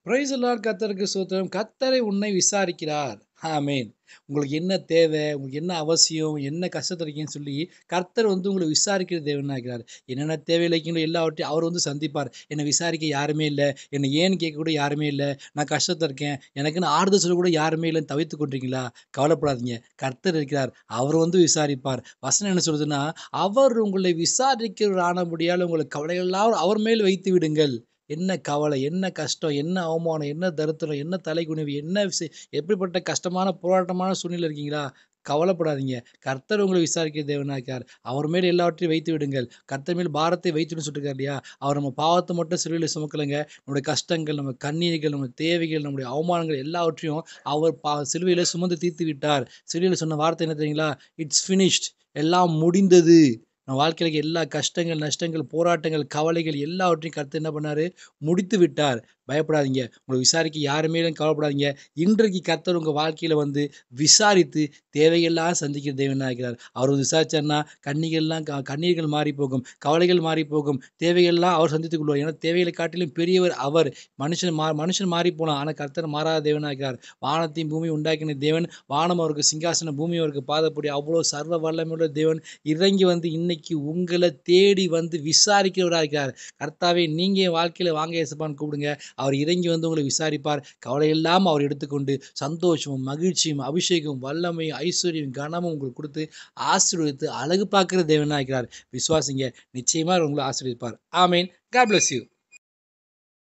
Praise the Lord. கர்த்தருக்கு ஸ்தோத்திரம். கர்த்தரை உன்னை விசாரிக்கிறார். ஆமென். உங்களுக்கு என்ன தேவை? உங்களுக்கு என்ன அவசியம்? என்ன கஷ்டத்துல இருக்கீங்கன்னு சொல்லி, கர்த்தர் உங்கள விசாரிக்கிற தேவனா இருக்கிறார். என்னென்ன தேவையில இருக்கீங்களோ எல்லாவற்றையும் அவர் சந்திப்பார். என்ன விசாரிக்க யாருமே இல்ல. என்ன ஏன்னு கேட்க கூட யாருமே இல்ல. நான் கஷ்டத்துல இருக்கேன். எனக்குன்னு ஆறுதல் சொல்ல கூட யாருமே இல்லன்னு தவித்துக் கொண்டிருக்கீங்களா? கவலைப்படாதீங்க. கர்த்தர் இருக்கிறார். அவர் விசாரிப்பார். வசனம் என்ன சொல்லுதுன்னா, அவர் உங்களை விசாரிக்கிறவர் ஆனபடியால் உங்கள் கவலைகள் எல்லாம் அவர் மேல் வைத்து விடுங்கள். என்ன கவலை, என்ன கஷ்டம், என்ன அவமானம், என்ன தரித்திரம், என்ன தலைகுனிவு, என்ன எப்படிப்பட்ட கஷ்டமான போராட்டமான சூழ்நிலையில இருக்கீங்களா? கவலைப்படாதீங்க. கர்த்தர் உங்களை விசாரிக்கிற தேவனா இருக்கிறார். அவர் மேல் எல்லாவற்றையும் வைத்து விடுங்கள். கர்த்தர் மேல் பாரத்தை வைத்துடுன்னு சொல்லிருக்காரு இல்லையா? அவர் நம்ம பாவத்த மட்டும் சிலுவையில சுமக்கலங்க. நம்முடைய கஷ்டங்கள், நம்ம கண்ணீர்கள், நம்ம தேவைகள், நம்முடைய அவமானங்கள் எல்லாவற்றையும் அவர் சிலுவையில சுமந்து தீர்த்து விட்டார். சிலுவையில சொன்ன வார்த்தை என்ன தெரியுங்களா? It's finished. எல்லாம் முடிந்தது. நம்ம வாழ்க்கையில இருக்க எல்லா கஷ்டங்கள், நஷ்டங்கள், போராட்டங்கள், கவலைகள் எல்லாவற்றையும் கர்த்தர் என்ன பண்ணாரு? முடித்து விட்டார். பயப்படாதீங்க. உங்கள விசாரிக்க யாருமே இல்லன்னு கவலைப்படாதீங்க. இன்றைக்கு கர்த்தர் உங்க வாழ்க்கையில விசாரித்து தேவையெல்லாம் சந்திக்கிற தேவனா இருக்கிறார். அவர் விசாரிச்சார்ன்னா கண்ணீர்கள் மாறி போகும். கவலைகள் மாறி போகும். தேவைகள்லாம் அவர் சந்தித்துக் கொள்வார். ஏன்னா தேவைகளை காட்டிலும் பெரியவர் அவர். மனுஷன் மாறி போலாம். ஆனா கர்த்தர் மாறாத தேவனா இருக்கிறார். வானத்தையும் பூமியும் உண்டாக்கின தேவன். வானம் அவருக்கு சிங்காசனம், பூமி அவருக்கு பாதப்படி. அவ்வளோ சர்வ வல்லமையுள்ள தேவன் இறங்கி இன்னைக்கு உங்கள தேடி விசாரிக்கிறவரா இருக்கிறார். கர்த்தாவே நீங்க என் வாழ்க்கையில வாங்க இயேசுப்பான்னு கூப்பிடுங்க. அவர் இறங்கி உங்களை விசாரிப்பார். கவலையெல்லாம் அவர் எடுத்துக்கொண்டு சந்தோஷமும், மகிழ்ச்சியும், அபிஷேகமும், வல்லமையும், ஐஸ்வர்யம், கனமும் உங்களுக்கு கொடுத்து ஆசீர்வதித்து அழகு பார்க்கிற தேவனா இருக்கிறார். விசுவாசிங்க. நிச்சயமா உங்களை ஆசீர்வதிப்பார். ஆமென். God bless you.